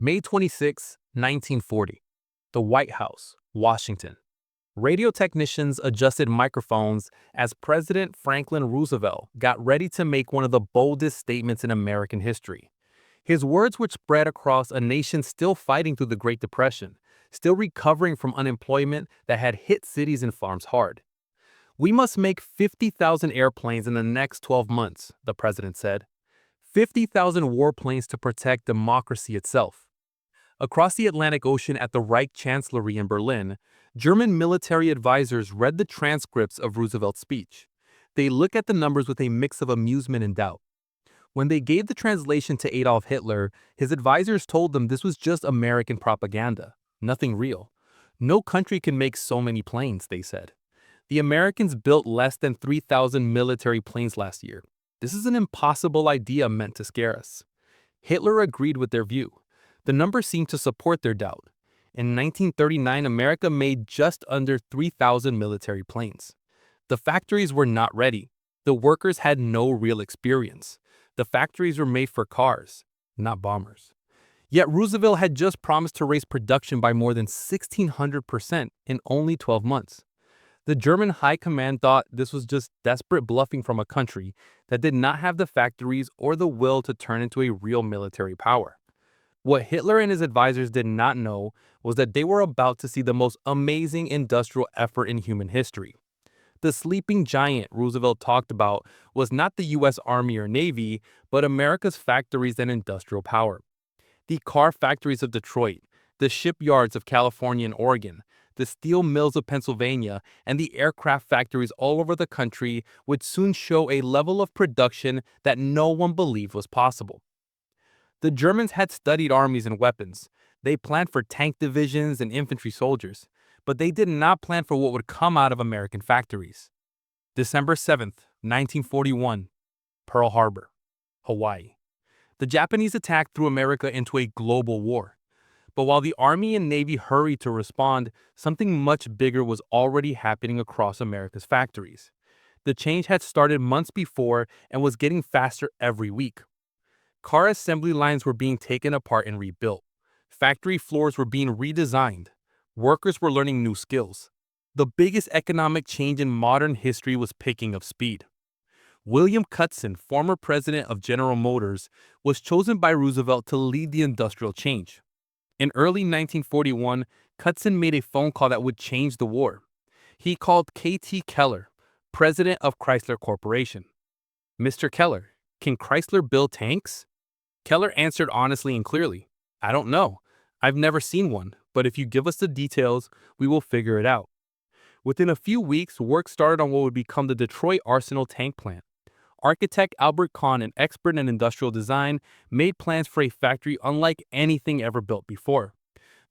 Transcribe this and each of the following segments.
May 26, 1940. The White House, Washington. Radio technicians adjusted microphones as President Franklin Roosevelt got ready to make one of the boldest statements in American history. His words would spread across a nation still fighting through the Great Depression, still recovering from unemployment that had hit cities and farms hard. "We must make 50,000 airplanes in the next 12 months, the president said. 50,000 warplanes to protect democracy itself. Across the Atlantic Ocean at the Reich Chancellery in Berlin, German military advisors read the transcripts of Roosevelt's speech. They looked at the numbers with a mix of amusement and doubt. When they gave the translation to Adolf Hitler, his advisors told them this was just American propaganda, nothing real. No country can make so many planes, they said. The Americans built less than 3,000 military planes last year. This is an impossible idea meant to scare us. Hitler agreed with their view. The numbers seemed to support their doubt. In 1939, America made just under 3,000 military planes. The factories were not ready. The workers had no real experience. The factories were made for cars, not bombers. Yet Roosevelt had just promised to raise production by more than 1,600% in only 12 months. The German high command thought this was just desperate bluffing from a country that did not have the factories or the will to turn into a real military power. What Hitler and his advisors did not know was that they were about to see the most amazing industrial effort in human history. The sleeping giant Roosevelt talked about was not the U.S. Army or Navy, but America's factories and industrial power. The car factories of Detroit, the shipyards of California and Oregon, the steel mills of Pennsylvania, and the aircraft factories all over the country would soon show a level of production that no one believed was possible. The Germans had studied armies and weapons. They planned for tank divisions and infantry soldiers, but they did not plan for what would come out of American factories. December 7th, 1941, Pearl Harbor, Hawaii. The Japanese attack threw America into a global war. But while the Army and Navy hurried to respond, something much bigger was already happening across America's factories. The change had started months before and was getting faster every week. Car assembly lines were being taken apart and rebuilt. Factory floors were being redesigned. Workers were learning new skills. The biggest economic change in modern history was picking up speed. William Cutson, former president of General Motors, was chosen by Roosevelt to lead the industrial change. In early 1941, Cutson made a phone call that would change the war. He called K.T. Keller, president of Chrysler Corporation. "Mr. Keller, can Chrysler build tanks?" Keller answered honestly and clearly, "I don't know. I've never seen one, but if you give us the details, we will figure it out." Within a few weeks, work started on what would become the Detroit Arsenal tank plant. Architect Albert Kahn, an expert in industrial design, made plans for a factory unlike anything ever built before.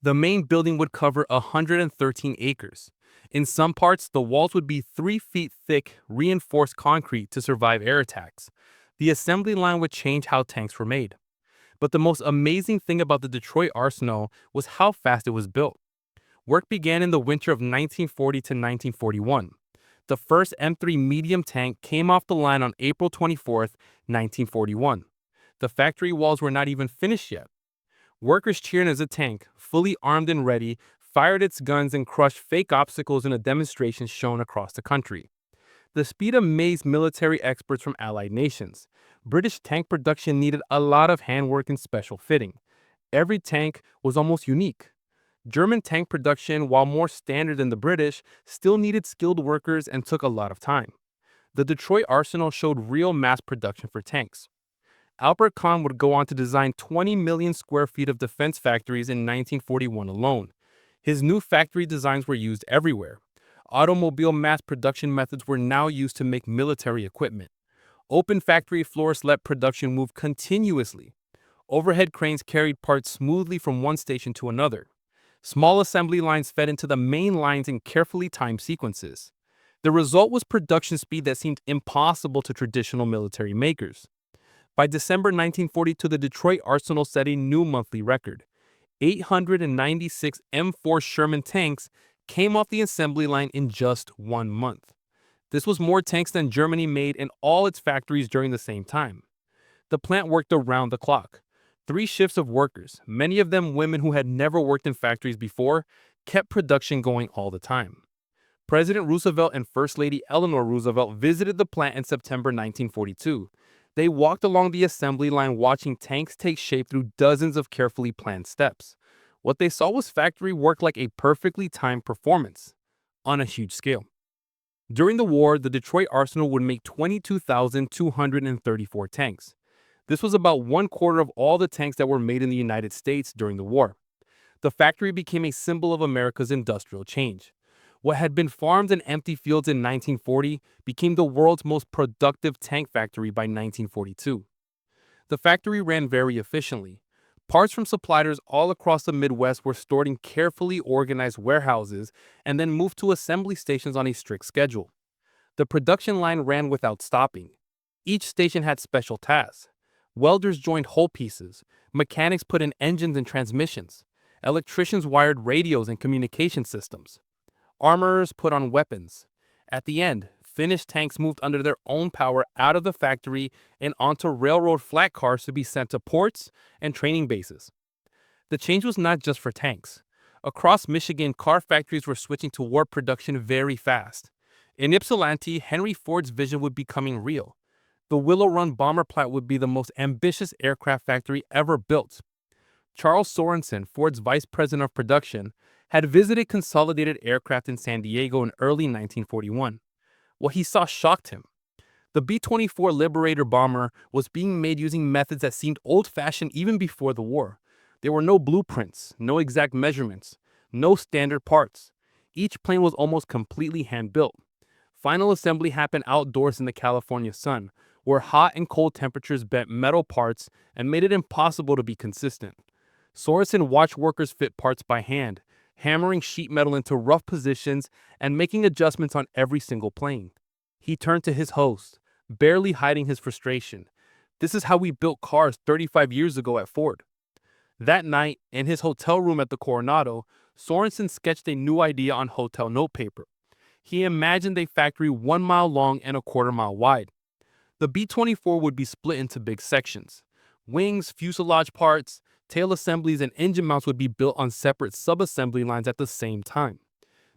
The main building would cover 113 acres. In some parts, the walls would be 3 feet thick, reinforced concrete to survive air attacks. The assembly line would change how tanks were made. But the most amazing thing about the Detroit Arsenal was how fast it was built. Work began in the winter of 1940 to 1941. The first M3 medium tank came off the line on April 24, 1941. The factory walls were not even finished yet. Workers cheered as the tank, fully armed and ready, fired its guns and crushed fake obstacles in a demonstration shown across the country. The speed amazed military experts from allied nations. British tank production needed a lot of handwork and special fitting. Every tank was almost unique. German tank production, while more standard than the British, still needed skilled workers and took a lot of time. The Detroit Arsenal showed real mass production for tanks. Albert Kahn would go on to design 20 million square feet of defense factories in 1941 alone. His new factory designs were used everywhere. Automobile mass production methods were now used to make military equipment. Open factory floors let production move continuously. Overhead cranes carried parts smoothly from one station to another. Small assembly lines fed into the main lines in carefully timed sequences. The result was production speed that seemed impossible to traditional military makers. By December 1942, the Detroit Arsenal set a new monthly record. 896 M4 Sherman tanks came off the assembly line in just 1 month. This was more tanks than Germany made in all its factories during the same time. The plant worked around the clock. Three shifts of workers, many of them women who had never worked in factories before, kept production going all the time. President Roosevelt and First Lady Eleanor Roosevelt visited the plant in September 1942. They walked along the assembly line watching tanks take shape through dozens of carefully planned steps. What they saw was factory work like a perfectly timed performance on a huge scale. During the war, the Detroit Arsenal would make 22,234 tanks. This was about 1/4 of all the tanks that were made in the United States during the war. The factory became a symbol of America's industrial change. What had been farms and empty fields in 1940 became the world's most productive tank factory by 1942. The factory ran very efficiently. Parts from suppliers all across the Midwest were stored in carefully organized warehouses and then moved to assembly stations on a strict schedule. The production line ran without stopping. Each station had special tasks. Welders joined hole pieces, mechanics put in engines and transmissions, electricians wired radios and communication systems, armorers put on weapons. At the end, finished tanks moved under their own power out of the factory and onto railroad flat cars to be sent to ports and training bases. The change was not just for tanks. Across Michigan, car factories were switching to war production very fast. In Ypsilanti, Henry Ford's vision would be becoming real. The Willow Run bomber plant would be the most ambitious aircraft factory ever built. Charles Sorensen, Ford's vice president of production, had visited Consolidated Aircraft in San Diego in early 1941. What he saw shocked him. The B-24 Liberator bomber was being made using methods that seemed old-fashioned even before the war. There were no blueprints, no exact measurements, no standard parts. Each plane was almost completely hand-built. Final assembly happened outdoors in the California sun, where hot and cold temperatures bent metal parts and made it impossible to be consistent. Sorensen watched workers fit parts by hand, hammering sheet metal into rough positions and making adjustments on every single plane. He turned to his host, barely hiding his frustration. "This is how we built cars 35 years ago at Ford." That night, in his hotel room at the Coronado, Sorensen sketched a new idea on hotel notepaper. He imagined a factory 1 mile long and 1/4 mile wide. The B-24 would be split into big sections. Wings, fuselage parts, tail assemblies, and engine mounts would be built on separate sub-assembly lines at the same time.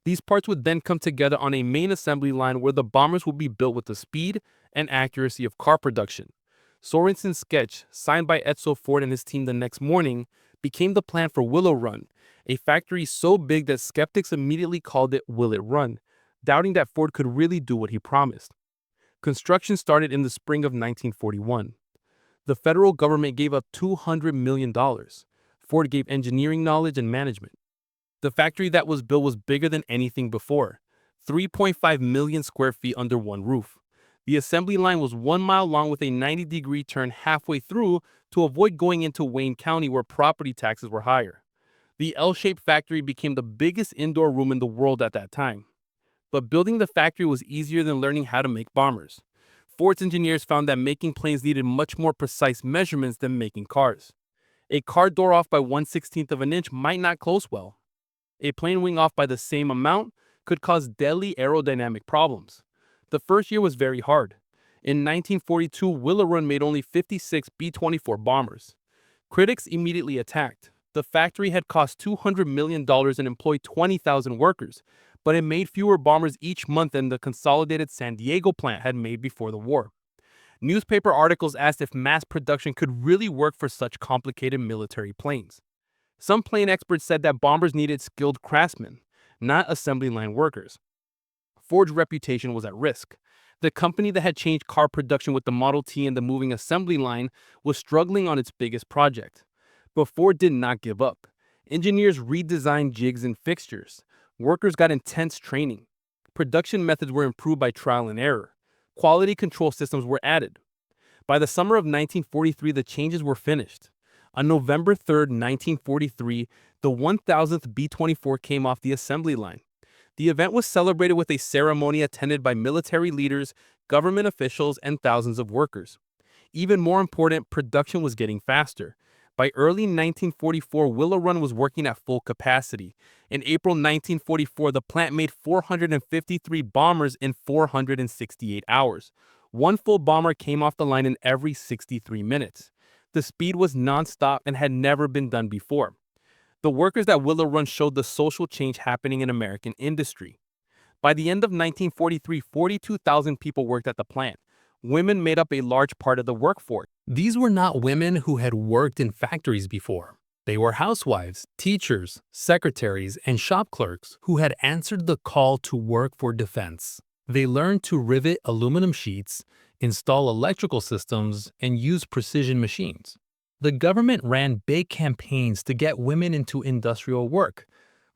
These parts would then come together on a main assembly line where the bombers would be built with the speed and accuracy of car production. Sorensen's sketch, signed by Edsel Ford and his team the next morning, became the plan for Willow Run, a factory so big that skeptics immediately called it Will It Run, doubting that Ford could really do what he promised. Construction started in the spring of 1941. The federal government gave up $200 million. Ford gave engineering knowledge and management. The factory that was built was bigger than anything before, 3.5 million square feet under one roof. The assembly line was 1 mile long with a 90-degree turn halfway through to avoid going into Wayne County where property taxes were higher. The L-shaped factory became the biggest indoor room in the world at that time. But building the factory was easier than learning how to make bombers. Ford's engineers found that making planes needed much more precise measurements than making cars. A car door off by 1/16 of an inch might not close well. A plane wing off by the same amount could cause deadly aerodynamic problems. The first year was very hard. In 1942, Willow Run made only 56 B-24 bombers. Critics immediately attacked. The factory had cost $200 million and employed 20,000 workers, but it made fewer bombers each month than the Consolidated San Diego plant had made before the war. Newspaper articles asked if mass production could really work for such complicated military planes. Some plane experts said that bombers needed skilled craftsmen, not assembly line workers. Ford's reputation was at risk. The company that had changed car production with the Model T and the moving assembly line was struggling on its biggest project. But Ford did not give up. Engineers redesigned jigs and fixtures. Workers got intense training. Production methods were improved by trial and error. Quality control systems were added. By the summer of 1943, the changes were finished. On November 3, 1943, the 1,000th B-24 came off the assembly line. The event was celebrated with a ceremony attended by military leaders, government officials, and thousands of workers. Even more important, production was getting faster. By early 1944, Willow Run was working at full capacity. In April 1944, the plant made 453 bombers in 468 hours. One full bomber came off the line in every 63 minutes. The speed was nonstop and had never been done before. The workers at Willow Run showed the social change happening in American industry. By the end of 1943, 42,000 people worked at the plant. Women made up a large part of the workforce. These were not women who had worked in factories before. They were housewives, teachers, secretaries, and shop clerks who had answered the call to work for defense. They learned to rivet aluminum sheets, install electrical systems, and use precision machines. The government ran big campaigns to get women into industrial work.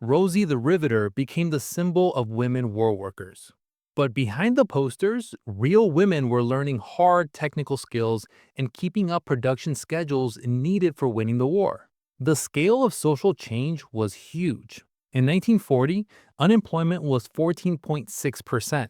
Rosie the Riveter became the symbol of women war workers. But behind the posters, real women were learning hard technical skills and keeping up production schedules needed for winning the war. The scale of social change was huge. In 1940, unemployment was 14.6%.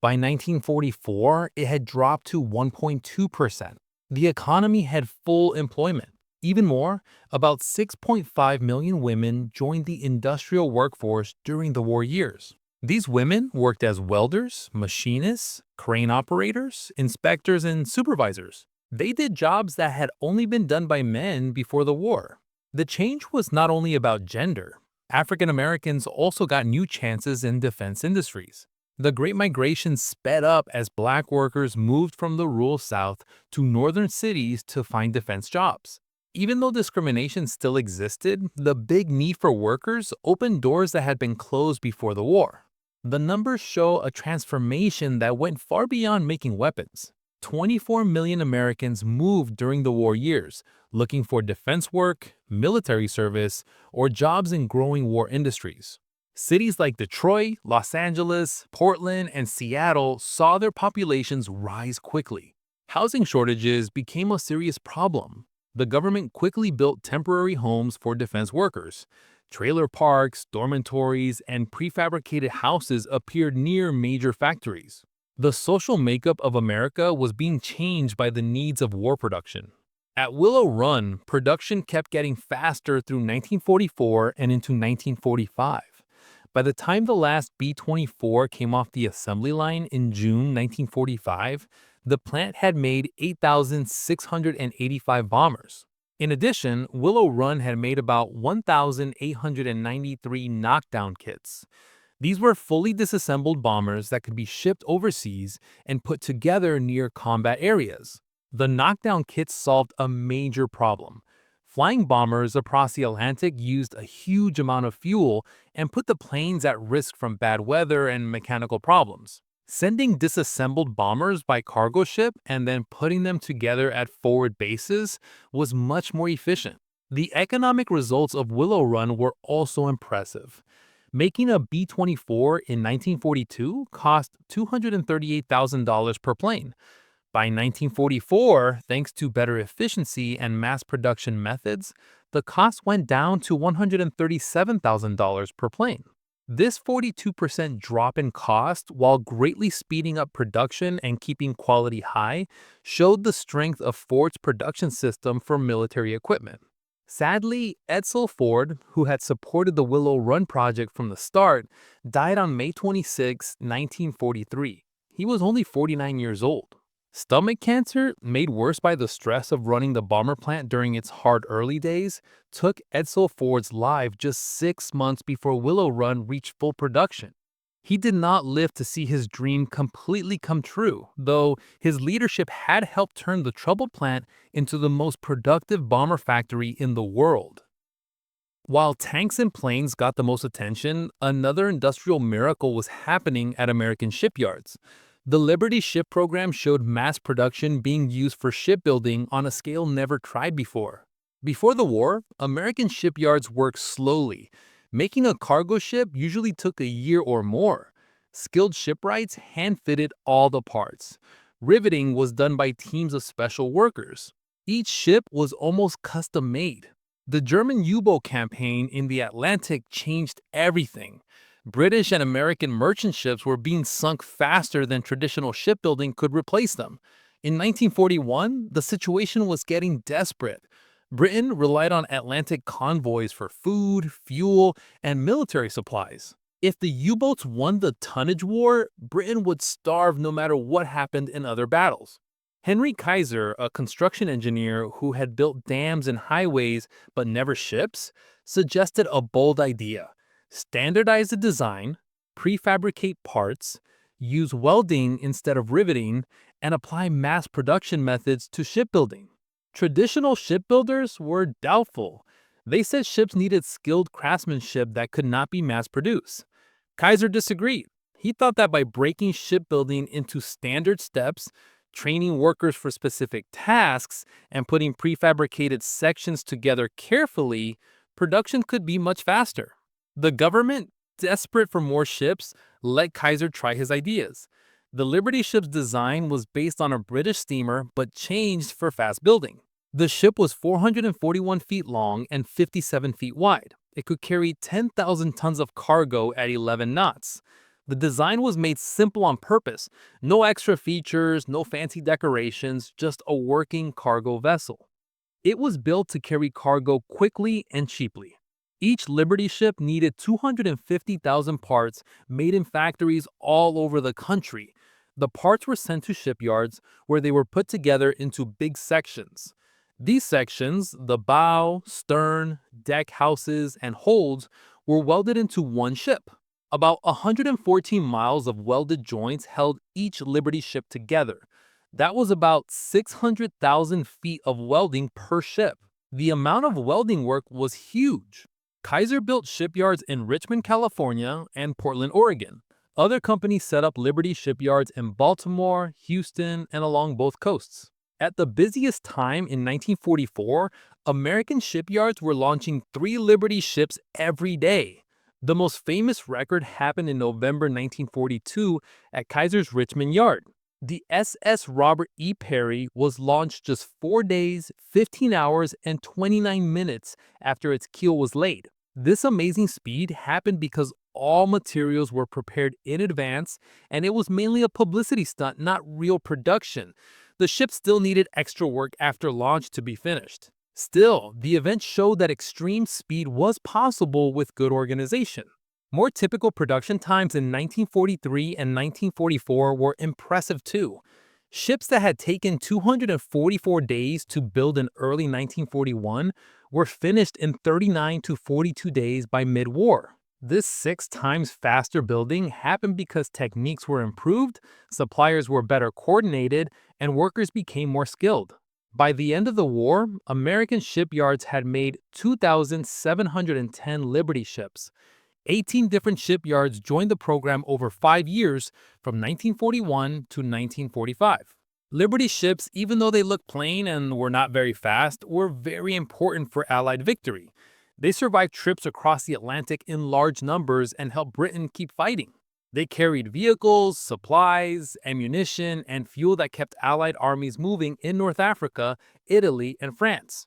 By 1944, it had dropped to 1.2%. The economy had full employment. Even more, about 6.5 million women joined the industrial workforce during the war years. These women worked as welders, machinists, crane operators, inspectors, and supervisors. They did jobs that had only been done by men before the war. The change was not only about gender. African Americans also got new chances in defense industries. The Great Migration sped up as black workers moved from the rural South to northern cities to find defense jobs. Even though discrimination still existed, the big need for workers opened doors that had been closed before the war. The numbers show a transformation that went far beyond making weapons. 24 million Americans moved during the war years, looking for defense work, military service, or jobs in growing war industries. Cities like Detroit, Los Angeles, Portland, and Seattle saw their populations rise quickly. Housing shortages became a serious problem. The government quickly built temporary homes for defense workers. Trailer parks, dormitories, and prefabricated houses appeared near major factories. The social makeup of America was being changed by the needs of war production. At Willow Run, production kept getting faster through 1944 and into 1945. By the time the last B-24 came off the assembly line in June 1945, the plant had made 8,685 bombers. In addition, Willow Run had made about 1,893 knockdown kits. These were fully disassembled bombers that could be shipped overseas and put together near combat areas. The knockdown kits solved a major problem. Flying bombers across the Atlantic used a huge amount of fuel and put the planes at risk from bad weather and mechanical problems. Sending disassembled bombers by cargo ship and then putting them together at forward bases was much more efficient. The economic results of Willow Run were also impressive. Making a B-24 in 1942 cost $238,000 per plane. By 1944, thanks to better efficiency and mass production methods, the cost went down to $137,000 per plane. This 42% drop in cost, while greatly speeding up production and keeping quality high, showed the strength of Ford's production system for military equipment. Sadly, Edsel Ford, who had supported the Willow Run project from the start, died on May 26, 1943. He was only 49 years old. Stomach cancer, made worse by the stress of running the bomber plant during its hard early days, took Edsel Ford's life just 6 months before Willow Run reached full production. He did not live to see his dream completely come true, though his leadership had helped turn the troubled plant into the most productive bomber factory in the world. While tanks and planes got the most attention, another industrial miracle was happening at American shipyards. The Liberty Ship program showed mass production being used for shipbuilding on a scale never tried before. Before the war, American shipyards worked slowly. Making a cargo ship usually took a year or more. Skilled shipwrights hand-fitted all the parts. Riveting was done by teams of special workers. Each ship was almost custom-made. The German U-boat campaign in the Atlantic changed everything. British and American merchant ships were being sunk faster than traditional shipbuilding could replace them. In 1941, the situation was getting desperate. Britain relied on Atlantic convoys for food, fuel, and military supplies. If the U-boats won the tonnage war, Britain would starve no matter what happened in other battles. Henry Kaiser, a construction engineer who had built dams and highways but never ships, suggested a bold idea: standardize the design, prefabricate parts, use welding instead of riveting, and apply mass production methods to shipbuilding. Traditional shipbuilders were doubtful. They said ships needed skilled craftsmanship that could not be mass produced. Kaiser disagreed. He thought that by breaking shipbuilding into standard steps, training workers for specific tasks, and putting prefabricated sections together carefully, production could be much faster. The government, desperate for more ships, let Kaiser try his ideas. The Liberty ship's design was based on a British steamer but changed for fast building. The ship was 441 feet long and 57 feet wide. It could carry 10,000 tons of cargo at 11 knots. The design was made simple on purpose. No extra features, no fancy decorations, just a working cargo vessel. It was built to carry cargo quickly and cheaply. Each Liberty ship needed 250,000 parts made in factories all over the country. The parts were sent to shipyards where they were put together into big sections. These sections, the bow, stern, deck houses, and holds, were welded into one ship. About 114 miles of welded joints held each Liberty ship together. That was about 600,000 feet of welding per ship. The amount of welding work was huge. Kaiser built shipyards in Richmond, California, and Portland, Oregon. Other companies set up Liberty shipyards in Baltimore, Houston, and along both coasts. At the busiest time in 1944, American shipyards were launching 3 Liberty ships every day. The most famous record happened in November 1942 at Kaiser's Richmond Yard. The SS Robert E. Peary was launched just 4 days, 15 hours, and 29 minutes after its keel was laid. This amazing speed happened because all materials were prepared in advance, and it was mainly a publicity stunt, not real production. The ship still needed extra work after launch to be finished. Still, the event showed that extreme speed was possible with good organization. More typical production times in 1943 and 1944 were impressive too. Ships that had taken 244 days to build in early 1941 were finished in 39 to 42 days by mid-war. This 6 times faster building happened because techniques were improved, suppliers were better coordinated, and workers became more skilled. By the end of the war, American shipyards had made 2,710 Liberty ships. 18 different shipyards joined the program over 5 years from 1941 to 1945. Liberty ships, even though they looked plain and were not very fast, were very important for Allied victory. They survived trips across the Atlantic in large numbers and helped Britain keep fighting. They carried vehicles, supplies, ammunition, and fuel that kept Allied armies moving in North Africa, Italy, and France.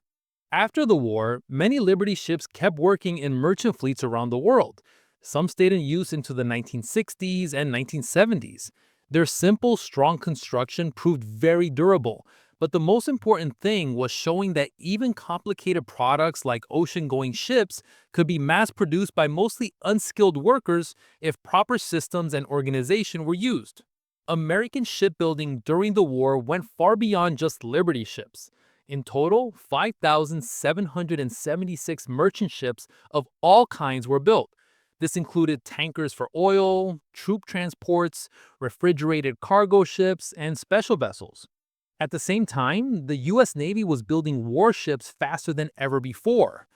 After the war, many Liberty ships kept working in merchant fleets around the world. Some stayed in use into the 1960s and 1970s. Their simple, strong construction proved very durable, but the most important thing was showing that even complicated products like ocean-going ships could be mass-produced by mostly unskilled workers if proper systems and organization were used. American shipbuilding during the war went far beyond just Liberty ships. In total, 5,776 merchant ships of all kinds were built. This included tankers for oil, troop transports, refrigerated cargo ships, and special vessels. At the same time, the U.S. Navy was building warships faster than ever before.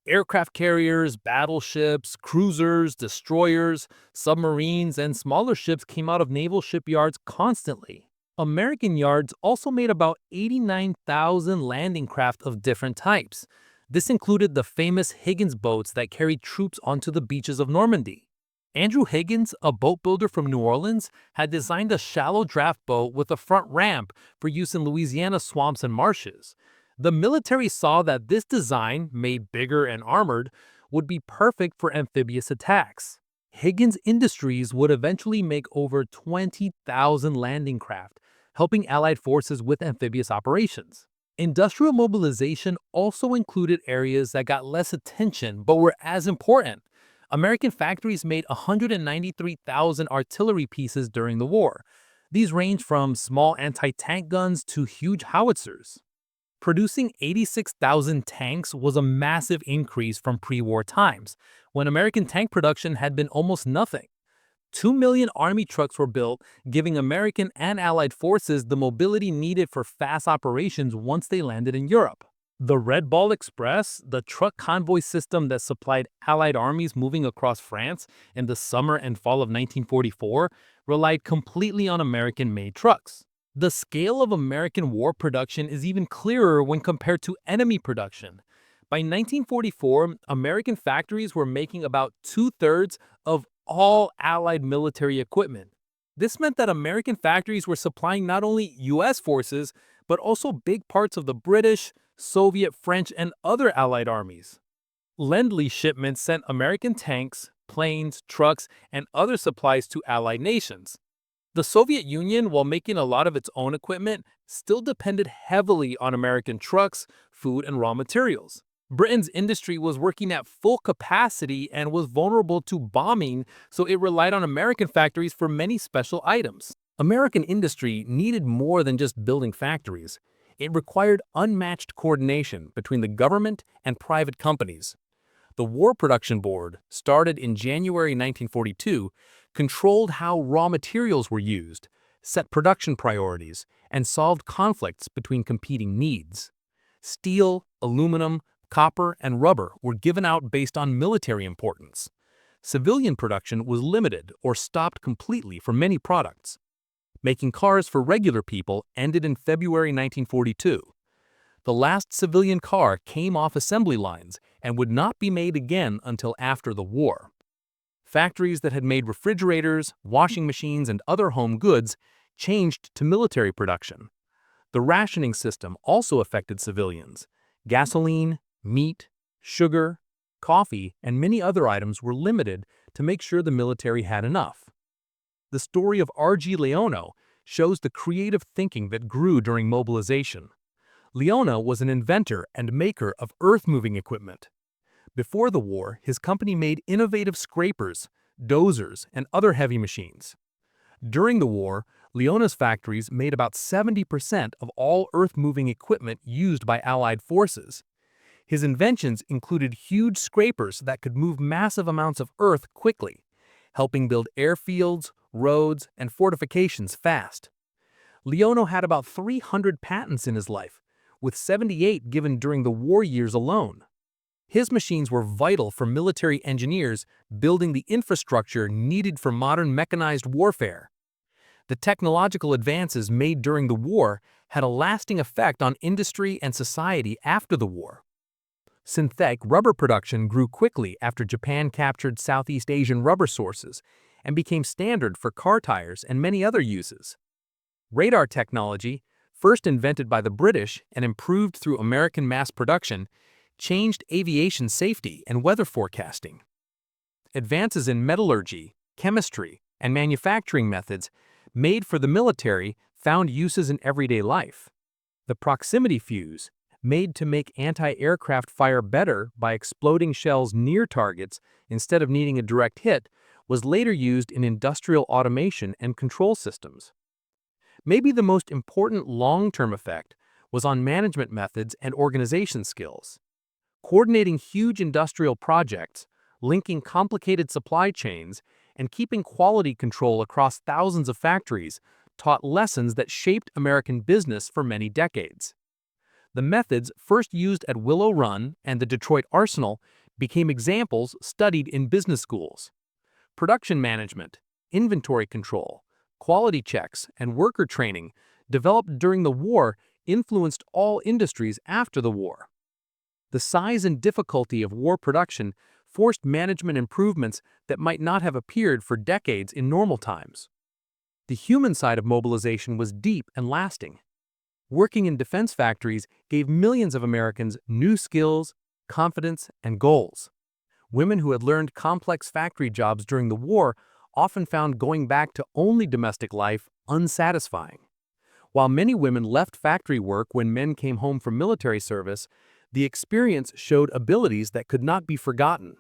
Aircraft carriers, battleships, cruisers, destroyers, submarines, and smaller ships came out of naval shipyards constantly. American yards also made about 89,000 landing craft of different types. This included the famous Higgins boats that carried troops onto the beaches of Normandy. Andrew Higgins, a boat builder from New Orleans, had designed a shallow draft boat with a front ramp for use in Louisiana swamps and marshes. The military saw that this design, made bigger and armored, would be perfect for amphibious attacks. Higgins Industries would eventually make over 20,000 landing craft, helping Allied forces with amphibious operations. Industrial mobilization also included areas that got less attention but were as important. American factories made 193,000 artillery pieces during the war. These range from small anti-tank guns to huge howitzers. Producing 86,000 tanks was a massive increase from pre-war times, when American tank production had been almost nothing. 2 million Army trucks were built, giving American and Allied forces the mobility needed for fast operations once they landed in Europe. The Red Ball Express, the truck convoy system that supplied Allied armies moving across France in the summer and fall of 1944, relied completely on American-made trucks. The scale of American war production is even clearer when compared to enemy production. By 1944, American factories were making about two-thirds of all Allied military equipment. This meant that American factories were supplying not only US forces, but also big parts of the British, Soviet, French, and other Allied armies. Lend-Lease shipments sent American tanks, planes, trucks, and other supplies to Allied nations. The Soviet Union, while making a lot of its own equipment, still depended heavily on American trucks, food, and raw materials. Britain's industry was working at full capacity and was vulnerable to bombing, so it relied on American factories for many special items. American industry needed more than just building factories. It required unmatched coordination between the government and private companies. The War Production Board, started in January 1942, controlled how raw materials were used, set production priorities, and solved conflicts between competing needs. Steel, aluminum, copper, and rubber were given out based on military importance. Civilian production was limited or stopped completely for many products. Making cars for regular people ended in February 1942. The last civilian car came off assembly lines and would not be made again until after the war. Factories that had made refrigerators, washing machines, and other home goods changed to military production. The rationing system also affected civilians. Gasoline, meat, sugar, coffee, and many other items were limited to make sure the military had enough. The story of R.G. Leono shows the creative thinking that grew during mobilization. Leono was an inventor and maker of earth-moving equipment. Before the war, his company made innovative scrapers, dozers, and other heavy machines. During the war, Leono's factories made about 70% of all earth-moving equipment used by Allied forces. His inventions included huge scrapers that could move massive amounts of earth quickly, helping build airfields, roads, and fortifications fast. Leono had about 300 patents in his life, with 78 given during the war years alone. His machines were vital for military engineers building the infrastructure needed for modern mechanized warfare. The technological advances made during the war had a lasting effect on industry and society after the war. Synthetic rubber production grew quickly after Japan captured Southeast Asian rubber sources and became standard for car tires and many other uses. Radar technology, first invented by the British and improved through American mass production, changed aviation safety and weather forecasting. Advances in metallurgy, chemistry, and manufacturing methods made for the military found uses in everyday life. The proximity fuse, made to make anti-aircraft fire better by exploding shells near targets instead of needing a direct hit, was later used in industrial automation and control systems. Maybe the most important long-term effect was on management methods and organization skills. Coordinating huge industrial projects, linking complicated supply chains, and keeping quality control across thousands of factories taught lessons that shaped American business for many decades. The methods first used at Willow Run and the Detroit Arsenal became examples studied in business schools. Production management, inventory control, quality checks, and worker training developed during the war influenced all industries after the war. The size and difficulty of war production forced management improvements that might not have appeared for decades in normal times. The human side of mobilization was deep and lasting. Working in defense factories gave millions of Americans new skills, confidence, and goals. Women who had learned complex factory jobs during the war often found going back to only domestic life unsatisfying. While many women left factory work when men came home from military service, the experience showed abilities that could not be forgotten.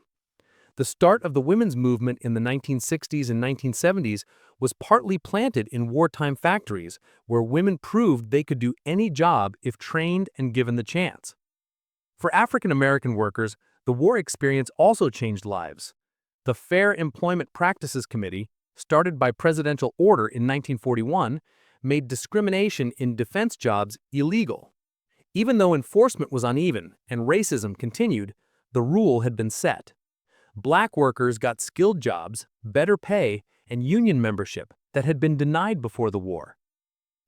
The start of the women's movement in the 1960s and 1970s was partly planted in wartime factories, where women proved they could do any job if trained and given the chance. For African American workers, the war experience also changed lives. The Fair Employment Practices Committee, started by presidential order in 1941, made discrimination in defense jobs illegal. Even though enforcement was uneven and racism continued, the rule had been set. Black workers got skilled jobs, better pay, and union membership that had been denied before the war.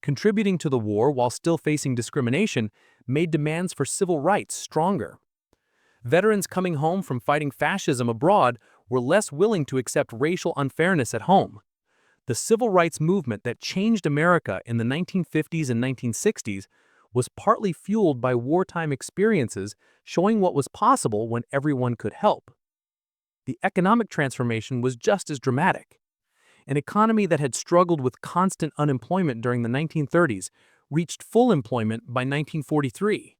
Contributing to the war while still facing discrimination made demands for civil rights stronger. Veterans coming home from fighting fascism abroad were less willing to accept racial unfairness at home. The civil rights movement that changed America in the 1950s and 1960s was partly fueled by wartime experiences showing what was possible when everyone could help. The economic transformation was just as dramatic. An economy that had struggled with constant unemployment during the 1930s reached full employment by 1943.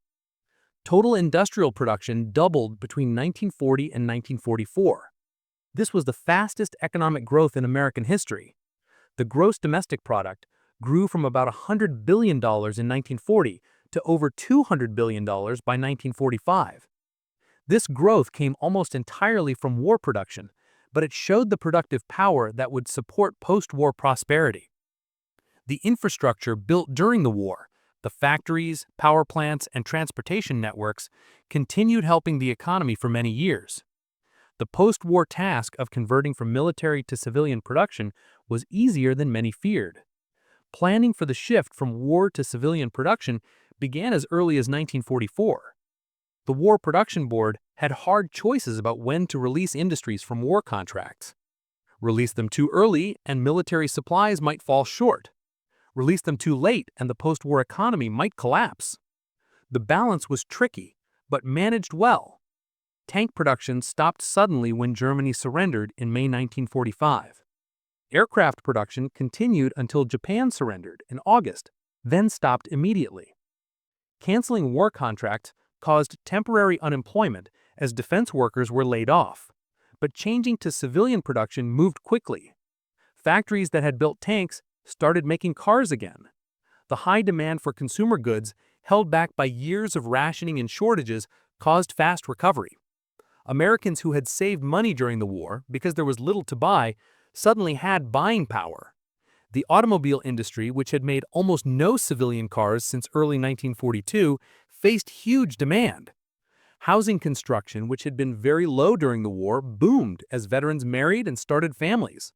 Total industrial production doubled between 1940 and 1944. This was the fastest economic growth in American history. The gross domestic product grew from about $100 billion in 1940 to over $200 billion by 1945. This growth came almost entirely from war production, but it showed the productive power that would support post-war prosperity. The infrastructure built during the war, the factories, power plants, and transportation networks, continued helping the economy for many years. The post-war task of converting from military to civilian production was easier than many feared. Planning for the shift from war to civilian production began as early as 1944. The War Production Board had hard choices about when to release industries from war contracts. Release them too early and military supplies might fall short. Release them too late and the post-war economy might collapse. The balance was tricky, but managed well. Tank production stopped suddenly when Germany surrendered in May 1945. Aircraft production continued until Japan surrendered in August, then stopped immediately. Canceling war contracts caused temporary unemployment as defense workers were laid off, but changing to civilian production moved quickly. Factories that had built tanks started making cars again. The high demand for consumer goods, held back by years of rationing and shortages, caused fast recovery. Americans who had saved money during the war because there was little to buy suddenly had buying power. The automobile industry, which had made almost no civilian cars since early 1942, faced huge demand. Housing construction, which had been very low during the war, boomed as veterans married and started families.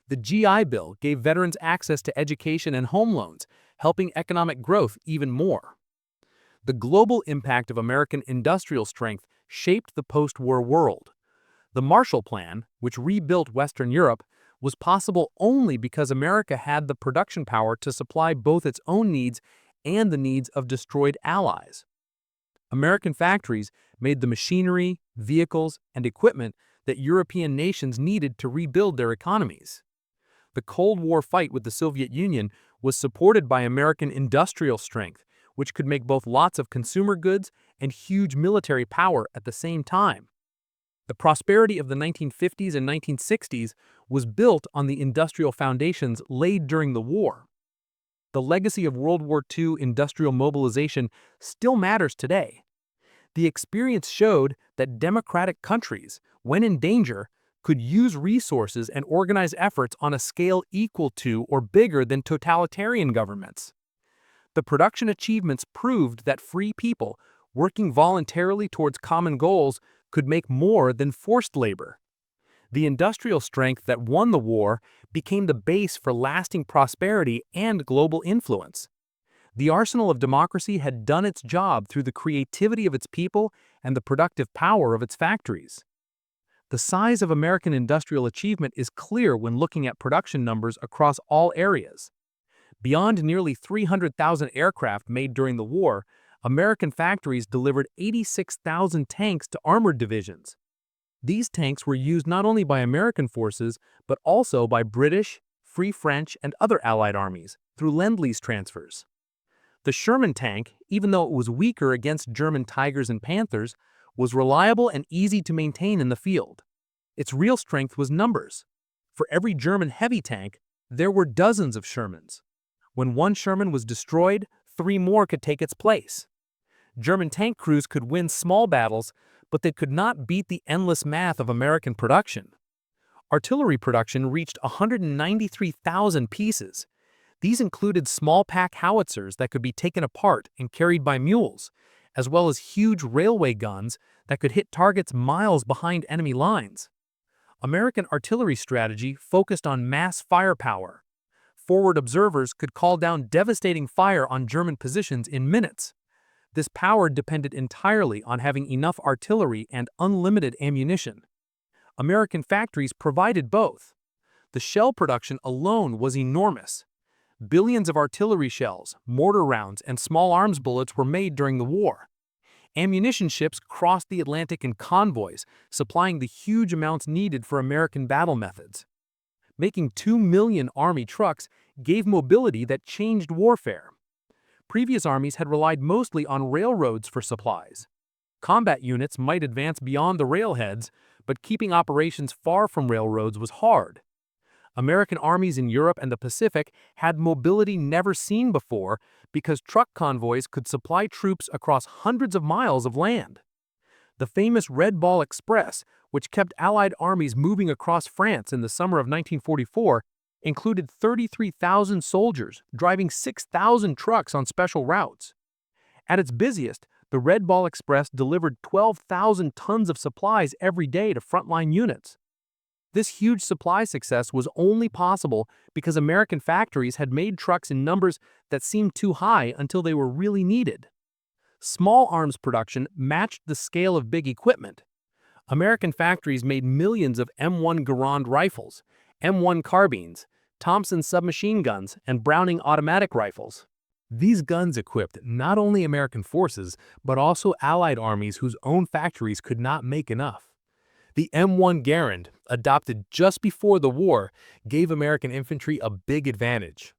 The GI Bill gave veterans access to education and home loans, helping economic growth even more. The global impact of American industrial strength shaped the post-war world. The Marshall Plan, which rebuilt Western Europe, was possible only because America had the production power to supply both its own needs and the needs of destroyed allies. American factories made the machinery, vehicles, and equipment that European nations needed to rebuild their economies. The Cold War fight with the Soviet Union was supported by American industrial strength, which could make both lots of consumer goods and huge military power at the same time. The prosperity of the 1950s and 1960s was built on the industrial foundations laid during the war. The legacy of World War II industrial mobilization still matters today. The experience showed that democratic countries, when in danger, could use resources and organize efforts on a scale equal to or bigger than totalitarian governments. The production achievements proved that free people, working voluntarily towards common goals, could make more than forced labor. The industrial strength that won the war became the base for lasting prosperity and global influence. The arsenal of democracy had done its job through the creativity of its people and the productive power of its factories. The size of American industrial achievement is clear when looking at production numbers across all areas. Beyond nearly 300,000 aircraft made during the war, American factories delivered 86,000 tanks to armored divisions. These tanks were used not only by American forces, but also by British, Free French, and other Allied armies through Lend-Lease transfers. The Sherman tank, even though it was weaker against German Tigers and Panthers, was reliable and easy to maintain in the field. Its real strength was numbers. For every German heavy tank, there were dozens of Shermans. When one Sherman was destroyed, 3 more could take its place. German tank crews could win small battles, but they could not beat the endless math of American production. Artillery production reached 193,000 pieces. These included small pack howitzers that could be taken apart and carried by mules, as well as huge railway guns that could hit targets miles behind enemy lines. American artillery strategy focused on mass firepower. Forward observers could call down devastating fire on German positions in minutes. This power depended entirely on having enough artillery and unlimited ammunition. American factories provided both. The shell production alone was enormous. Billions of artillery shells, mortar rounds, and small arms bullets were made during the war. Ammunition ships crossed the Atlantic in convoys, supplying the huge amounts needed for American battle methods. Making 2 million Army trucks gave mobility that changed warfare. Previous armies had relied mostly on railroads for supplies. Combat units might advance beyond the railheads, but keeping operations far from railroads was hard. American armies in Europe and the Pacific had mobility never seen before because truck convoys could supply troops across hundreds of miles of land. The famous Red Ball Express, which kept Allied armies moving across France in the summer of 1944, included 33,000 soldiers driving 6,000 trucks on special routes. At its busiest, the Red Ball Express delivered 12,000 tons of supplies every day to frontline units. This huge supply success was only possible because American factories had made trucks in numbers that seemed too high until they were really needed. Small arms production matched the scale of big equipment. American factories made millions of M1 Garand rifles, M1 carbines, Thompson submachine guns, and Browning automatic rifles. These guns equipped not only American forces, but also Allied armies whose own factories could not make enough. The M1 Garand, adopted just before the war, gave American infantry a big advantage.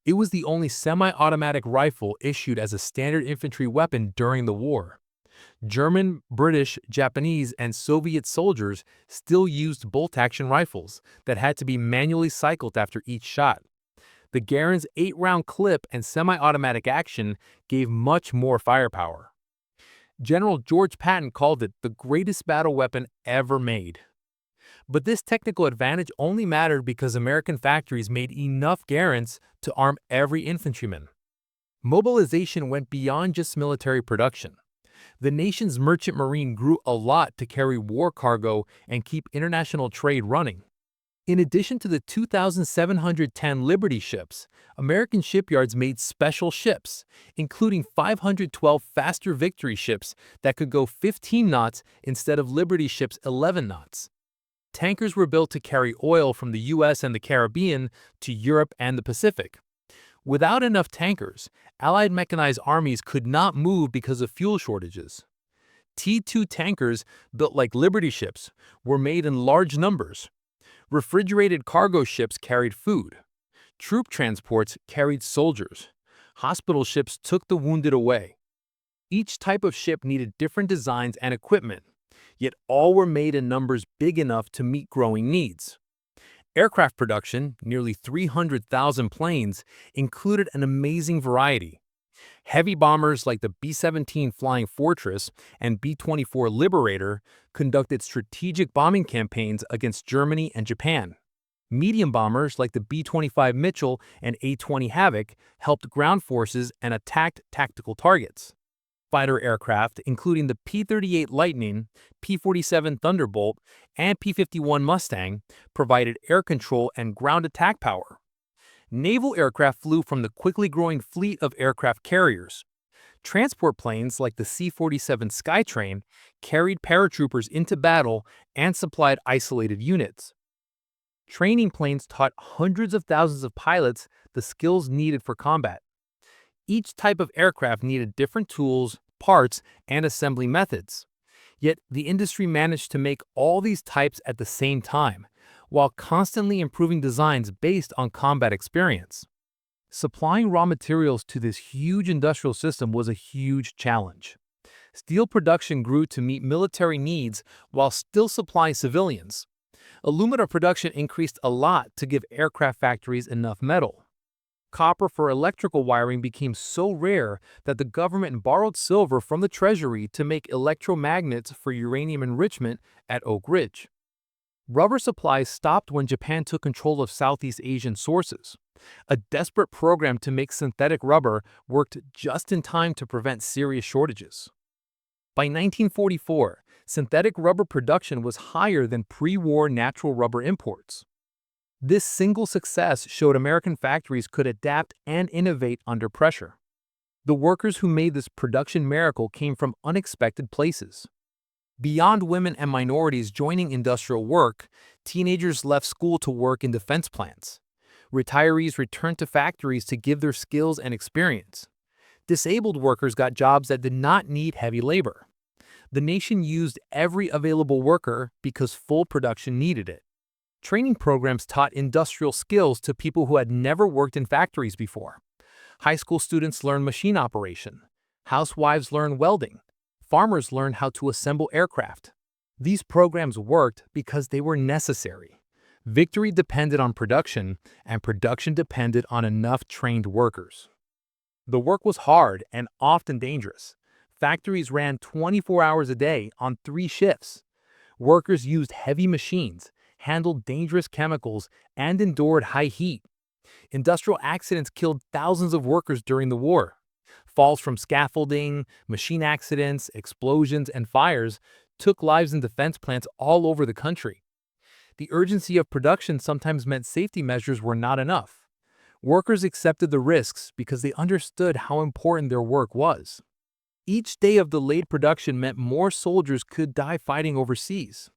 It was the only semi-automatic rifle issued as a standard infantry weapon during the war. German, British, Japanese, and Soviet soldiers still used bolt-action rifles that had to be manually cycled after each shot. The Garand's 8-round clip and semi-automatic action gave much more firepower. General George Patton called it the greatest battle weapon ever made. But this technical advantage only mattered because American factories made enough Garands to arm every infantryman. Mobilization went beyond just military production. The nation's merchant marine grew a lot to carry war cargo and keep international trade running. In addition to the 2,710 Liberty ships, American shipyards made special ships, including 512 Faster Victory ships that could go 15 knots instead of Liberty ships' 11 knots. Tankers were built to carry oil from the US and the Caribbean to Europe and the Pacific. Without enough tankers, Allied mechanized armies could not move because of fuel shortages. T-2 tankers, built like Liberty ships, were made in large numbers. Refrigerated cargo ships carried food. Troop transports carried soldiers. Hospital ships took the wounded away. Each type of ship needed different designs and equipment, yet all were made in numbers big enough to meet growing needs. Aircraft production, nearly 300,000 planes, included an amazing variety. Heavy bombers like the B-17 Flying Fortress and B-24 Liberator conducted strategic bombing campaigns against Germany and Japan. Medium bombers like the B-25 Mitchell and A-20 Havoc helped ground forces and attacked tactical targets. Fighter aircraft, including the P-38 Lightning, P-47 Thunderbolt, and P-51 Mustang, provided air control and ground attack power. Naval aircraft flew from the quickly growing fleet of aircraft carriers. Transport planes like the C-47 Skytrain carried paratroopers into battle and supplied isolated units. Training planes taught hundreds of thousands of pilots the skills needed for combat. Each type of aircraft needed different tools, parts, and assembly methods. Yet the industry managed to make all these types at the same time, while constantly improving designs based on combat experience. Supplying raw materials to this huge industrial system was a huge challenge. Steel production grew to meet military needs while still supplying civilians. Alumina production increased a lot to give aircraft factories enough metal. Copper for electrical wiring became so rare that the government borrowed silver from the treasury to make electromagnets for uranium enrichment at Oak Ridge. Rubber supplies stopped when Japan took control of Southeast Asian sources. A desperate program to make synthetic rubber worked just in time to prevent serious shortages. By 1944, synthetic rubber production was higher than pre-war natural rubber imports. This single success showed American factories could adapt and innovate under pressure. The workers who made this production miracle came from unexpected places. Beyond women and minorities joining industrial work, teenagers left school to work in defense plants. Retirees returned to factories to give their skills and experience. Disabled workers got jobs that did not need heavy labor. The nation used every available worker because full production needed it. Training programs taught industrial skills to people who had never worked in factories before. High school students learned machine operation. Housewives learned welding. Farmers learned how to assemble aircraft. These programs worked because they were necessary. Victory depended on production, and production depended on enough trained workers. The work was hard and often dangerous. Factories ran 24 hours a day on 3 shifts. Workers used heavy machines, handled dangerous chemicals, and endured high heat. Industrial accidents killed thousands of workers during the war. Falls from scaffolding, machine accidents, explosions, and fires took lives in defense plants all over the country. The urgency of production sometimes meant safety measures were not enough. Workers accepted the risks because they understood how important their work was. Each day of delayed production meant more soldiers could die fighting overseas.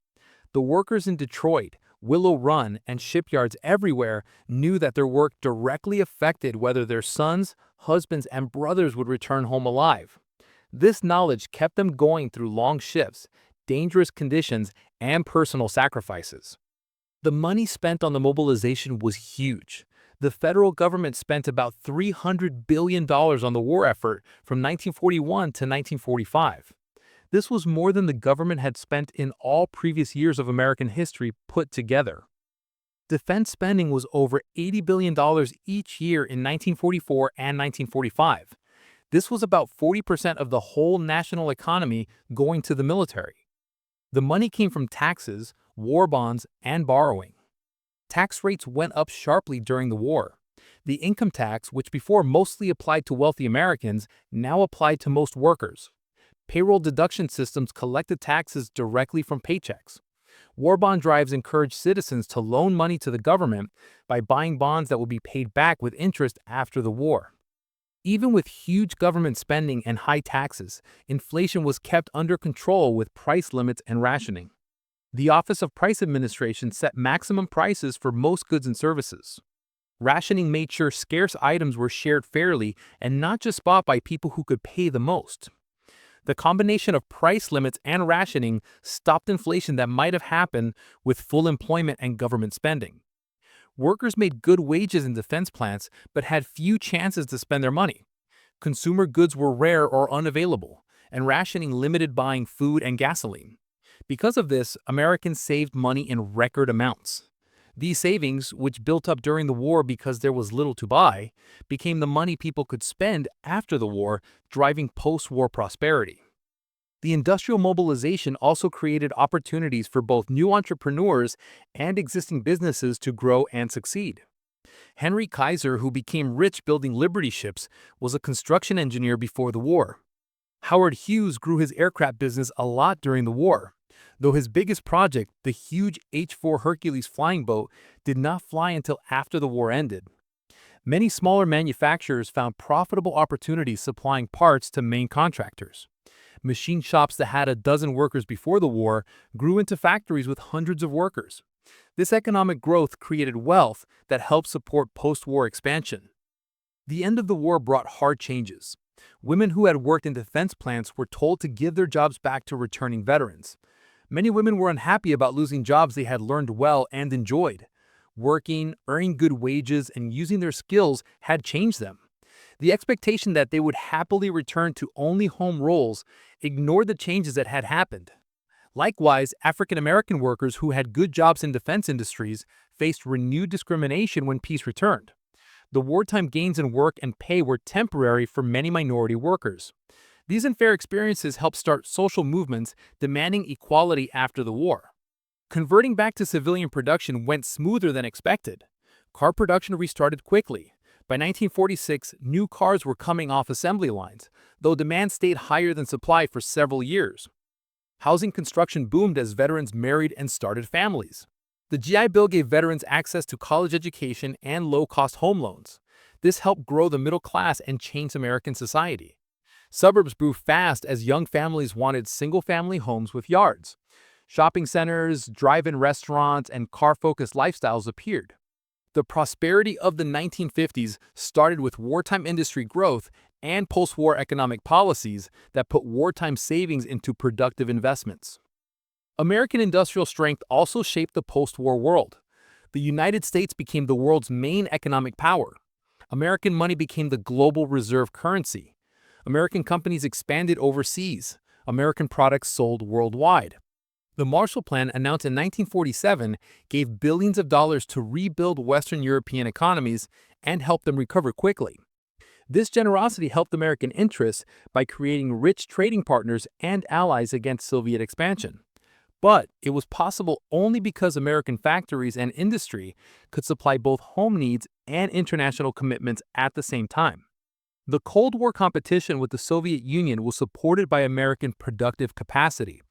The workers in Detroit, Willow Run, and shipyards everywhere knew that their work directly affected whether their sons, husbands, and brothers would return home alive. This knowledge kept them going through long shifts, dangerous conditions, and personal sacrifices. The money spent on the mobilization was huge. The federal government spent about $300 billion on the war effort from 1941 to 1945. This was more than the government had spent in all previous years of American history put together. Defense spending was over $80 billion each year in 1944 and 1945. This was about 40% of the whole national economy going to the military. The money came from taxes, war bonds, and borrowing. Tax rates went up sharply during the war. The income tax, which before mostly applied to wealthy Americans, now applied to most workers. Payroll deduction systems collected taxes directly from paychecks. War bond drives encouraged citizens to loan money to the government by buying bonds that would be paid back with interest after the war. Even with huge government spending and high taxes, inflation was kept under control with price limits and rationing. The Office of Price Administration set maximum prices for most goods and services. Rationing made sure scarce items were shared fairly and not just bought by people who could pay the most. The combination of price limits and rationing stopped inflation that might have happened with full employment and government spending. Workers made good wages in defense plants but had few chances to spend their money. Consumer goods were rare or unavailable, and rationing limited buying food and gasoline. Because of this, Americans saved money in record amounts. These savings, which built up during the war because there was little to buy, became the money people could spend after the war, driving post-war prosperity. The industrial mobilization also created opportunities for both new entrepreneurs and existing businesses to grow and succeed. Henry Kaiser, who became rich building Liberty ships, was a construction engineer before the war. Howard Hughes grew his aircraft business a lot during the war, though his biggest project, the huge H-4 Hercules flying boat, did not fly until after the war ended. Many smaller manufacturers found profitable opportunities supplying parts to main contractors. Machine shops that had a dozen workers before the war grew into factories with hundreds of workers. This economic growth created wealth that helped support post-war expansion. The end of the war brought hard changes. Women who had worked in defense plants were told to give their jobs back to returning veterans. Many women were unhappy about losing jobs they had learned well and enjoyed. Working, earning good wages, and using their skills had changed them. The expectation that they would happily return to only home roles ignored the changes that had happened. Likewise, African American workers who had good jobs in defense industries faced renewed discrimination when peace returned. The wartime gains in work and pay were temporary for many minority workers. These unfair experiences helped start social movements demanding equality after the war. Converting back to civilian production went smoother than expected. Car production restarted quickly. By 1946, new cars were coming off assembly lines, though demand stayed higher than supply for several years. Housing construction boomed as veterans married and started families. The GI Bill gave veterans access to college education and low-cost home loans. This helped grow the middle class and change American society. Suburbs grew fast as young families wanted single-family homes with yards. Shopping centers, drive-in restaurants, and car-focused lifestyles appeared. The prosperity of the 1950s started with wartime industry growth and post-war economic policies that put wartime savings into productive investments. American industrial strength also shaped the post-war world. The United States became the world's main economic power. American money became the global reserve currency. American companies expanded overseas. American products sold worldwide. The Marshall Plan, announced in 1947, gave billions of dollars to rebuild Western European economies and help them recover quickly. This generosity helped American interests by creating rich trading partners and allies against Soviet expansion. But it was possible only because American factories and industry could supply both home needs and international commitments at the same time. The Cold War competition with the Soviet Union was supported by American productive capacity.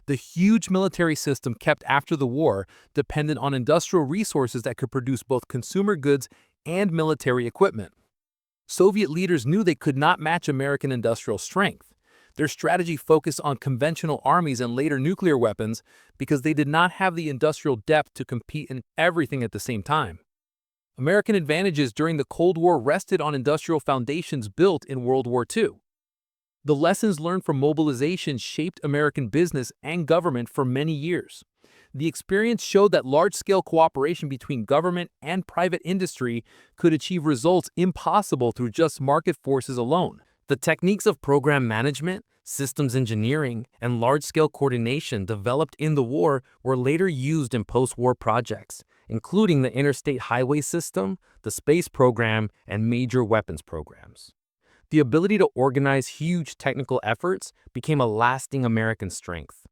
The huge military system kept after the war depended on industrial resources that could produce both consumer goods and military equipment. Soviet leaders knew they could not match American industrial strength. Their strategy focused on conventional armies and later nuclear weapons because they did not have the industrial depth to compete in everything at the same time. American advantages during the Cold War rested on industrial foundations built in World War II. The lessons learned from mobilization shaped American business and government for many years. The experience showed that large-scale cooperation between government and private industry could achieve results impossible through just market forces alone. The techniques of program management, systems engineering, and large-scale coordination developed in the war were later used in post-war projects, including the Interstate Highway System, the space program, and major weapons programs. The ability to organize huge technical efforts became a lasting American strength.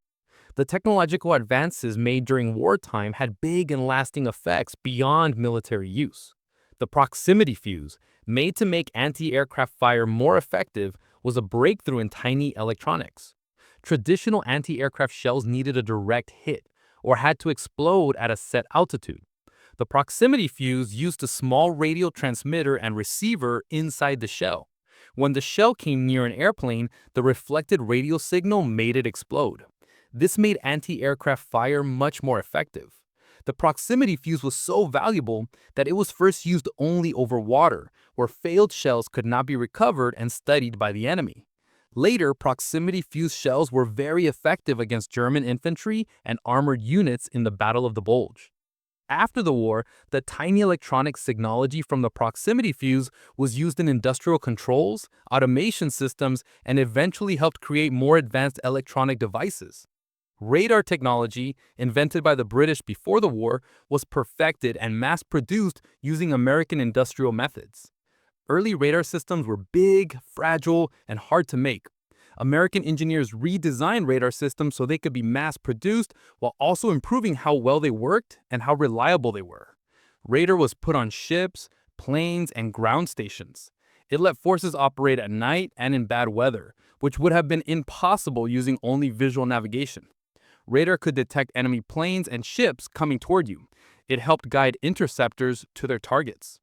The technological advances made during wartime had big and lasting effects beyond military use. The proximity fuse, made to make anti-aircraft fire more effective, was a breakthrough in tiny electronics. Traditional anti-aircraft shells needed a direct hit or had to explode at a set altitude. The proximity fuse used a small radio transmitter and receiver inside the shell. When the shell came near an airplane, the reflected radio signal made it explode. This made anti-aircraft fire much more effective. The proximity fuse was so valuable that it was first used only over water, where failed shells could not be recovered and studied by the enemy. Later, proximity fuse shells were very effective against German infantry and armored units in the Battle of the Bulge. After the war, the tiny electronic technology from the proximity fuse was used in industrial controls, automation systems, and eventually helped create more advanced electronic devices. Radar technology, invented by the British before the war, was perfected and mass-produced using American industrial methods. Early radar systems were big, fragile, and hard to make. American engineers redesigned radar systems so they could be mass-produced while also improving how well they worked and how reliable they were. Radar was put on ships, planes, and ground stations. It let forces operate at night and in bad weather, which would have been impossible using only visual navigation. Radar could detect enemy planes and ships coming toward you. It helped guide interceptors to their targets.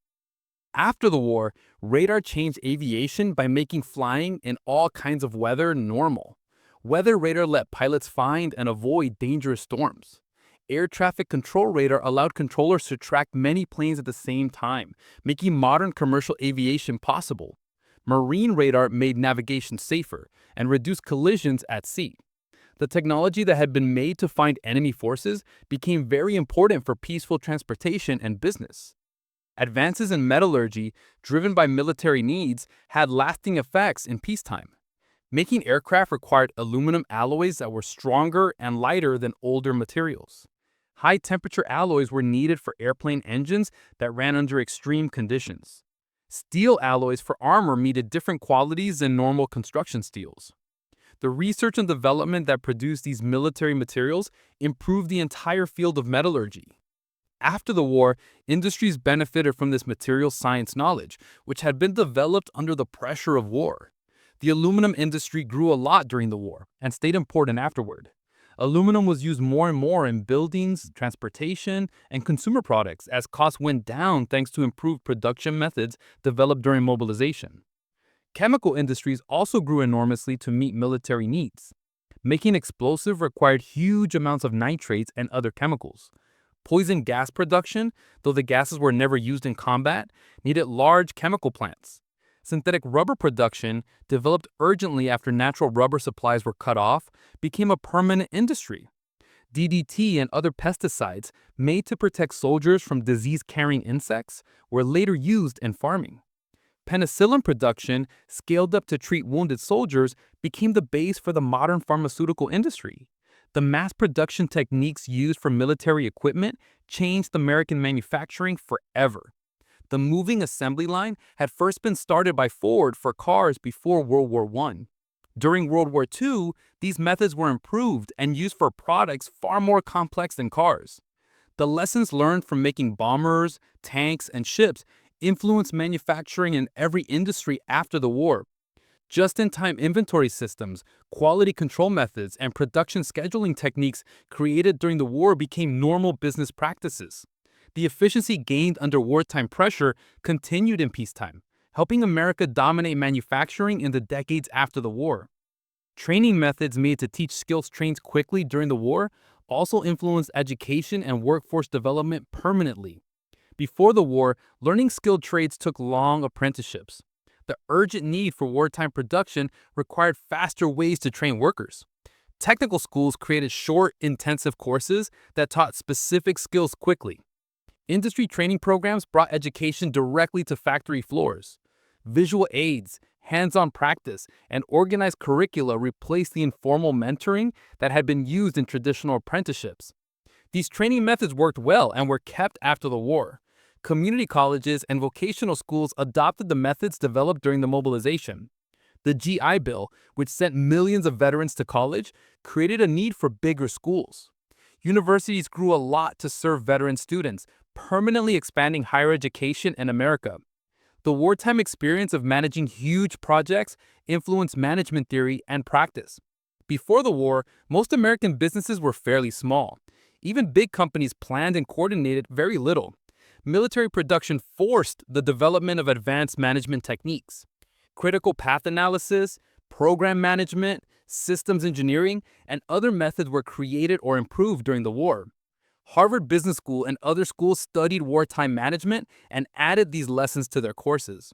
After the war, radar changed aviation by making flying in all kinds of weather normal. Weather radar let pilots find and avoid dangerous storms. Air traffic control radar allowed controllers to track many planes at the same time, making modern commercial aviation possible. Marine radar made navigation safer and reduced collisions at sea. The technology that had been made to find enemy forces became very important for peaceful transportation and business. Advances in metallurgy, driven by military needs, had lasting effects in peacetime. Making aircraft required aluminum alloys that were stronger and lighter than older materials. High-temperature alloys were needed for airplane engines that ran under extreme conditions. Steel alloys for armor needed different qualities than normal construction steels. The research and development that produced these military materials improved the entire field of metallurgy. After the war, industries benefited from this material science knowledge, which had been developed under the pressure of war. The aluminum industry grew a lot during the war and stayed important afterward. Aluminum was used more and more in buildings, transportation, and consumer products as costs went down thanks to improved production methods developed during mobilization. Chemical industries also grew enormously to meet military needs. Making explosive required huge amounts of nitrates and other chemicals. Poison gas production, though the gases were never used in combat, needed large chemical plants. Synthetic rubber production, developed urgently after natural rubber supplies were cut off, became a permanent industry. DDT and other pesticides, made to protect soldiers from disease-carrying insects, were later used in farming. Penicillin production, scaled up to treat wounded soldiers, became the base for the modern pharmaceutical industry. The mass production techniques used for military equipment changed American manufacturing forever. The moving assembly line had first been started by Ford for cars before World War I. During World War II, these methods were improved and used for products far more complex than cars. The lessons learned from making bombers, tanks, and ships influenced manufacturing in every industry after the war. Just-in-time inventory systems, quality control methods, and production scheduling techniques created during the war became normal business practices. The efficiency gained under wartime pressure continued in peacetime, helping America dominate manufacturing in the decades after the war. Training methods made to teach skills trained quickly during the war also influenced education and workforce development permanently. Before the war, learning skilled trades took long apprenticeships. The urgent need for wartime production required faster ways to train workers. Technical schools created short, intensive courses that taught specific skills quickly. Industry training programs brought education directly to factory floors. Visual aids, hands-on practice, and organized curricula replaced the informal mentoring that had been used in traditional apprenticeships. These training methods worked well and were kept after the war. Community colleges and vocational schools adopted the methods developed during the mobilization. The GI Bill, which sent millions of veterans to college, created a need for bigger schools. Universities grew a lot to serve veteran students, permanently expanding higher education in America. The wartime experience of managing huge projects influenced management theory and practice. Before the war, most American businesses were fairly small. Even big companies planned and coordinated very little. Military production forced the development of advanced management techniques. Critical path analysis, program management, systems engineering, and other methods were created or improved during the war. Harvard Business School and other schools studied wartime management and added these lessons to their courses.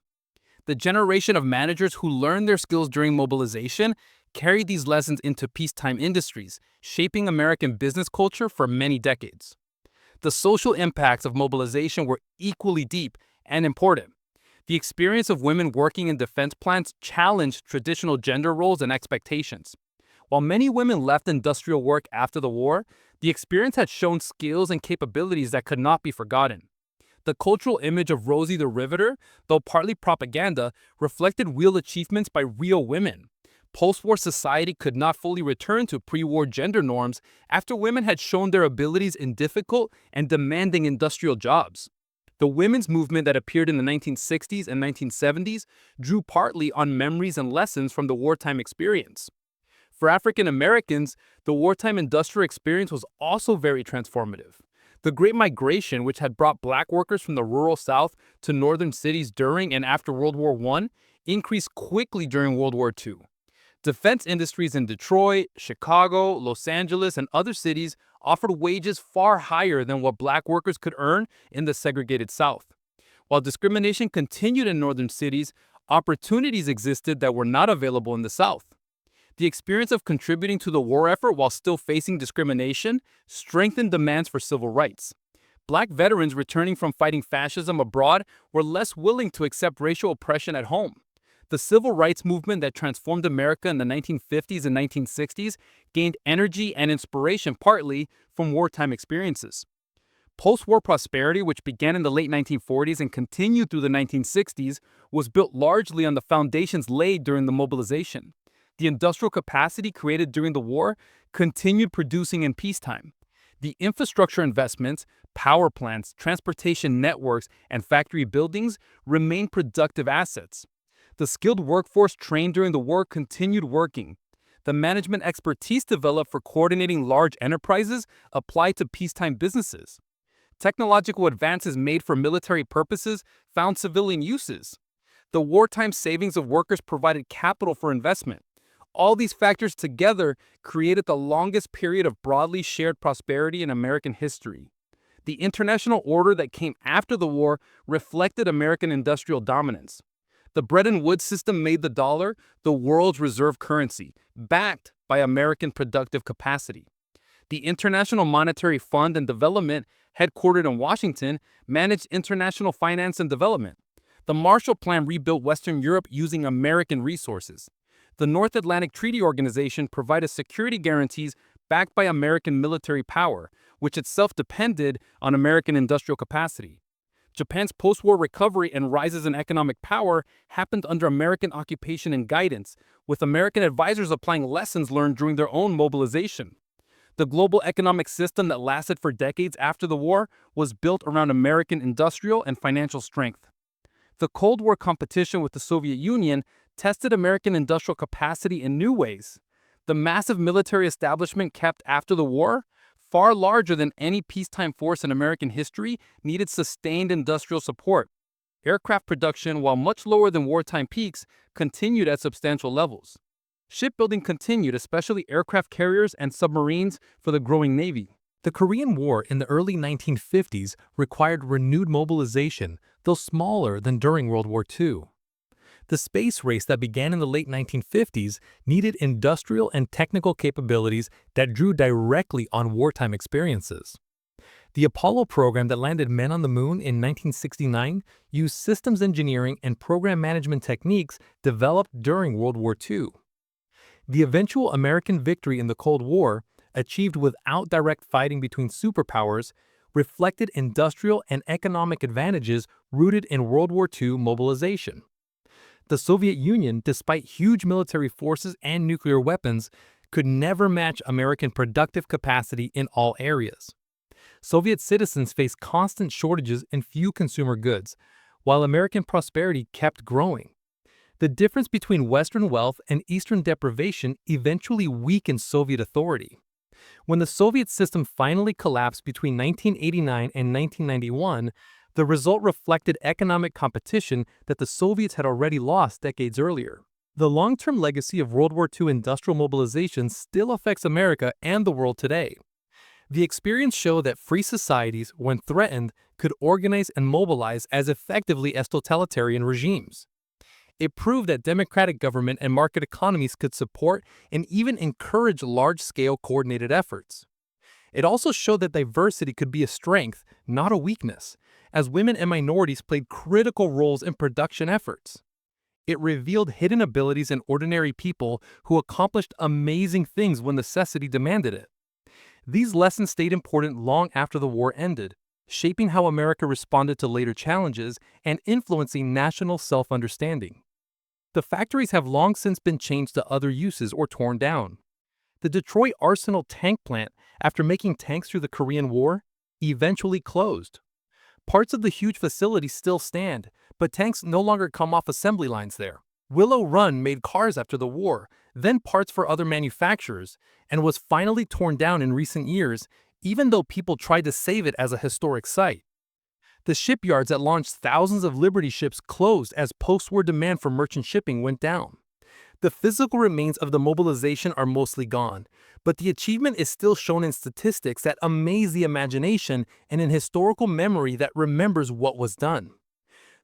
The generation of managers who learned their skills during mobilization carried these lessons into peacetime industries, shaping American business culture for many decades. The social impacts of mobilization were equally deep and important. The experience of women working in defense plants challenged traditional gender roles and expectations. While many women left industrial work after the war, the experience had shown skills and capabilities that could not be forgotten. The cultural image of Rosie the Riveter, though partly propaganda, reflected real achievements by real women. Post-war society could not fully return to pre-war gender norms after women had shown their abilities in difficult and demanding industrial jobs. The women's movement that appeared in the 1960s and 1970s drew partly on memories and lessons from the wartime experience. For African Americans, the wartime industrial experience was also very transformative. The Great Migration, which had brought black workers from the rural South to northern cities during and after World War I, increased quickly during World War II. Defense industries in Detroit, Chicago, Los Angeles, and other cities offered wages far higher than what black workers could earn in the segregated South. While discrimination continued in northern cities, opportunities existed that were not available in the South. The experience of contributing to the war effort while still facing discrimination strengthened demands for civil rights. Black veterans returning from fighting fascism abroad were less willing to accept racial oppression at home. The civil rights movement that transformed America in the 1950s and 1960s gained energy and inspiration partly from wartime experiences. Post-war prosperity, which began in the late 1940s and continued through the 1960s, was built largely on the foundations laid during the mobilization. The industrial capacity created during the war continued producing in peacetime. The infrastructure investments, power plants, transportation networks, and factory buildings remained productive assets. The skilled workforce trained during the war continued working. The management expertise developed for coordinating large enterprises applied to peacetime businesses. Technological advances made for military purposes found civilian uses. The wartime savings of workers provided capital for investment. All these factors together created the longest period of broadly shared prosperity in American history. The international order that came after the war reflected American industrial dominance. The Bretton Woods system made the dollar the world's reserve currency, backed by American productive capacity. The International Monetary Fund and Development, headquartered in Washington, managed international finance and development. The Marshall Plan rebuilt Western Europe using American resources. The North Atlantic Treaty Organization provided security guarantees backed by American military power, which itself depended on American industrial capacity. Japan's post-war recovery and rises in economic power happened under American occupation and guidance, with American advisors applying lessons learned during their own mobilization. The global economic system that lasted for decades after the war was built around American industrial and financial strength. The Cold War competition with the Soviet Union tested American industrial capacity in new ways. The massive military establishment kept after the war, far larger than any peacetime force in American history, needed sustained industrial support. Aircraft production, while much lower than wartime peaks, continued at substantial levels. Shipbuilding continued, especially aircraft carriers and submarines for the growing Navy. The Korean War in the early 1950s required renewed mobilization, though smaller than during World War II. The space race that began in the late 1950s needed industrial and technical capabilities that drew directly on wartime experiences. The Apollo program that landed men on the moon in 1969 used systems engineering and program management techniques developed during World War II. The eventual American victory in the Cold War, achieved without direct fighting between superpowers, reflected industrial and economic advantages rooted in World War II mobilization. The Soviet Union, despite huge military forces and nuclear weapons, could never match American productive capacity in all areas. Soviet citizens faced constant shortages and few consumer goods, while American prosperity kept growing. The difference between Western wealth and Eastern deprivation eventually weakened Soviet authority. When the Soviet system finally collapsed between 1989 and 1991, the result reflected economic competition that the Soviets had already lost decades earlier. The long-term legacy of World War II industrial mobilization still affects America and the world today. The experience showed that free societies, when threatened, could organize and mobilize as effectively as totalitarian regimes. It proved that democratic government and market economies could support and even encourage large-scale coordinated efforts. It also showed that diversity could be a strength, not a weakness, as women and minorities played critical roles in production efforts. It revealed hidden abilities in ordinary people who accomplished amazing things when necessity demanded it. These lessons stayed important long after the war ended, shaping how America responded to later challenges and influencing national self-understanding. The factories have long since been changed to other uses or torn down. The Detroit Arsenal tank plant, after making tanks through the Korean War, eventually closed. Parts of the huge facility still stand, but tanks no longer come off assembly lines there. Willow Run made cars after the war, then parts for other manufacturers, and was finally torn down in recent years, even though people tried to save it as a historic site. The shipyards that launched thousands of Liberty ships closed as post-war demand for merchant shipping went down. The physical remains of the mobilization are mostly gone, but the achievement is still shown in statistics that amaze the imagination and in historical memory that remembers what was done.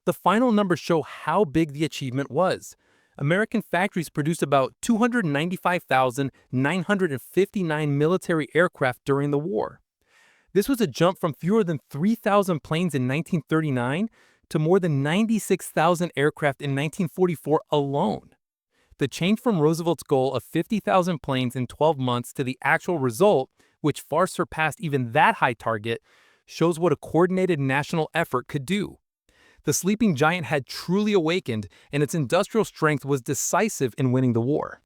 The final numbers show how big the achievement was. American factories produced about 295,959 military aircraft during the war. This was a jump from fewer than 3,000 planes in 1939 to more than 96,000 aircraft in 1944 alone. The change from Roosevelt's goal of 50,000 planes in 12 months to the actual result, which far surpassed even that high target, shows what a coordinated national effort could do. The sleeping giant had truly awakened, and its industrial strength was decisive in winning the war.